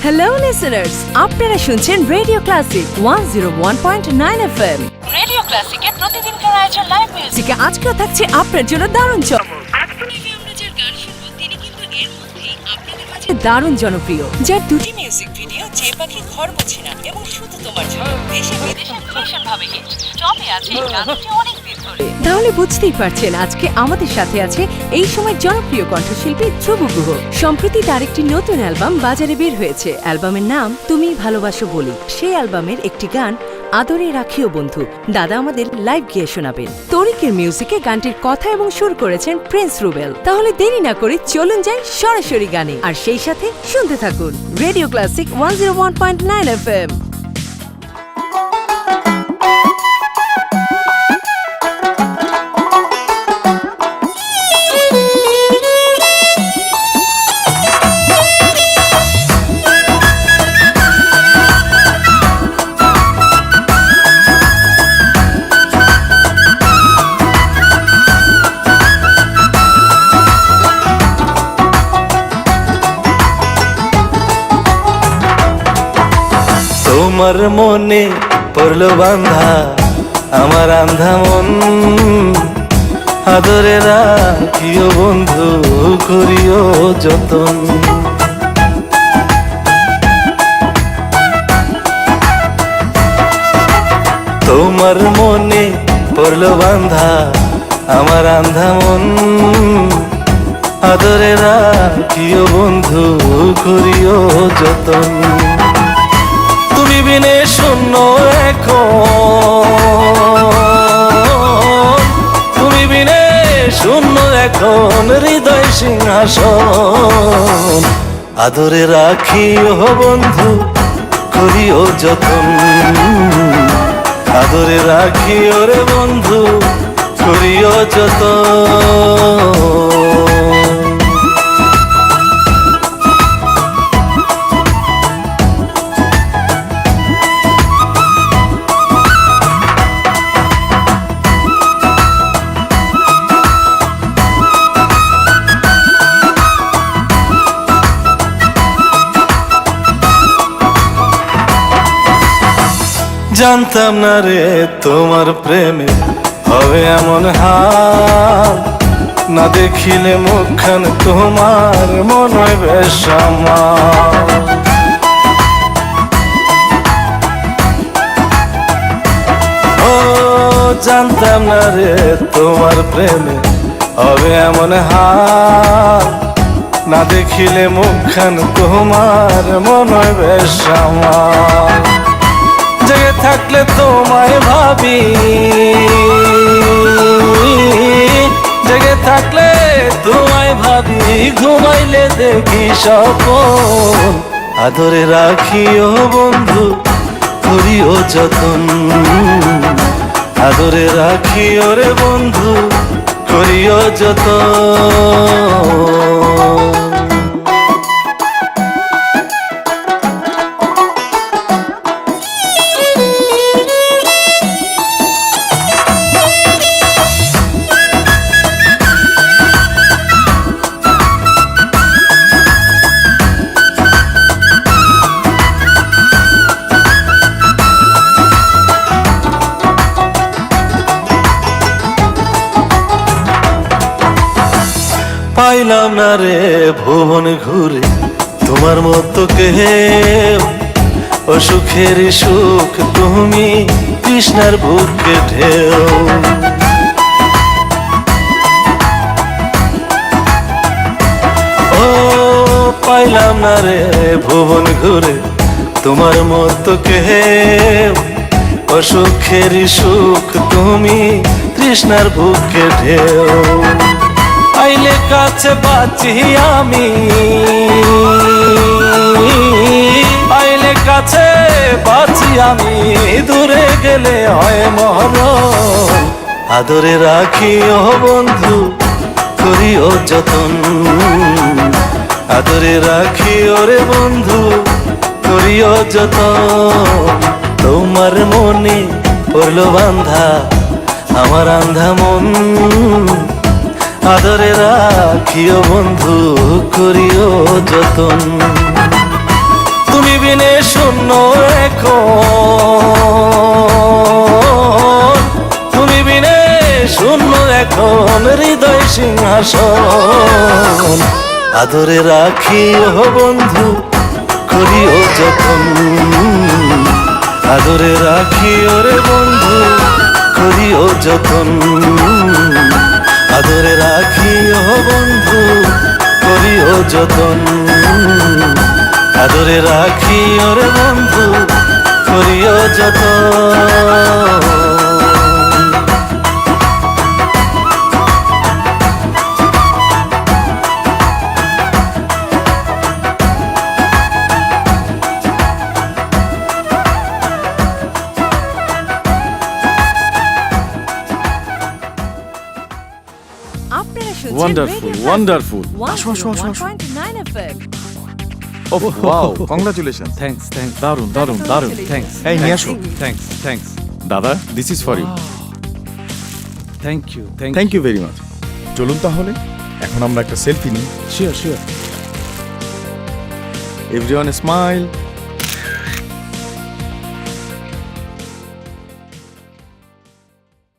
Hello listeners, আপনারা শুনছেন radio classic 101.9 FM। Radio ক্লাসিকের প্রতিদিনকার আয়োজন লাইভ মিউজিকে আজকেও থাকছে আপনার জন্য দারুণ চমক। আমরা যে গান শুনবো তিনি কিন্তু এর মধ্যেই আপনাদের মাঝে দারুণ জনপ্রিয়, যার দুটি মিউজিক ভিডিও যে পাখি ঘর মোছে না এবং শুধু তোমার জন্য দেশে বিদেশে ভীষণ ভাবে হিট টপে আছে এই গানটি অনেক দিন ধরে। তাহলে বুঝতেই পারছেন আজকে আমাদের সাথে আছে এই সময় জনপ্রিয় কণ্ঠশিল্পী ধ্রুব গুহ। সম্প্রতি তার একটি নতুন অ্যালবাম বাজারে বের হয়েছে। অ্যালবামের নাম তুমি ভালোবাসো বলি। সেই অ্যালবামের একটি গান আদরে রাখিও বন্ধু দাদা আমাদের লাইভ গিয়ে শোনাবেন। তরিকের মিউজিকে গানটির কথা এবং সুর করেছেন প্রিন্স রুবেল। তাহলে দেরি না করে চলুন যাই সরাসরি গানে, আর সেই সাথে শুনতে থাকুন রেডিও ক্লাসিক 101.9 FM। তোমার মনে পড়লো বান্ধা আমার আন্ধা মন, আদরে রাখিও বন্ধু করিও যতন। তোমার মনে পড়লো বান্ধা আমার আন্ধা মন, আদরে রাখিও বন্ধু করিও যতন। তুমি বিনে শূন্য এখন, তুমি বিনে শূন্য এখন হৃদয় সিংহাসন, আদরে রাখিও বন্ধু করিও যতন, আদরে রাখিও রে বন্ধু করিও যতন। জানতাম না রে তোমার প্রেমে হবে এমন হাল, না দেখিলে মুখখান তোমার মন হয় বেশ আমার। ও জানতাম না রে তোমার প্রেমে হবে এমন হাল, না দেখিলে মুখখান তোমার মন হয় বেশ আমার। জেগে থাকলে তোমায় ভাবি, জেগে থাকলে তোমায় ভাবি, ঘুমাইলে দেখি স্বপ্ন, আদরে রাখিও বন্ধু করিও যতন, আদরে রাখিও রে বন্ধু করিও যতন। পাইলাম না রে ভুবন ঘুরে তোমার মতো কেউ, ও সুখের সুখ তুমি কৃষ্ণার বুকে ঢেউ। ও পাইলাম না রে ভুবন ঘুরে তোমার মতো কেউ, ও সুখের সুখ তুমি কৃষ্ণার বুকে ঢেউ। আইলে কাছে বাঁচি আমি, আইলে কাছে বাঁচি আমি, দূরে গেলে হয় মরণ, আদরে রাখিও বন্ধু করিও যতন, আদরে রাখিও রে বন্ধু করিও যতন। তোমার মনে পড়লো বান্ধা আমার আন্ধা মন, আদরে রাখিও বন্ধু করিও যতন। বিনে শূন্য এখন, তুমি বিনে শূন্য এখন হৃদয় সিংহাসন। আদরে রাখি ও বন্ধু করিও যতন, আদরে রাখি ওরে বন্ধু করিও যতন, আদরে রাখি ও বন্ধু করিও যতন, আদরে রাখি ওরে বন্ধু করিও যতন। আপনারা শুনছেন Wonderful, Radio wonderful. Plus আসো, আসো, আসো, আসো। 101.9 FM Oh, wow, congratulations. Thanks thanks দারুন, দারুন, দারুন। থ্যাঙ্কস এই নিয়ে আসো। থ্যাঙ্কস থ্যাঙ্কস দাদা, this is for you. Thank you Thank you very much. চলুন তাহলে এখন আমরা একটা সেলফি নিই। Sure sure Everyone smile.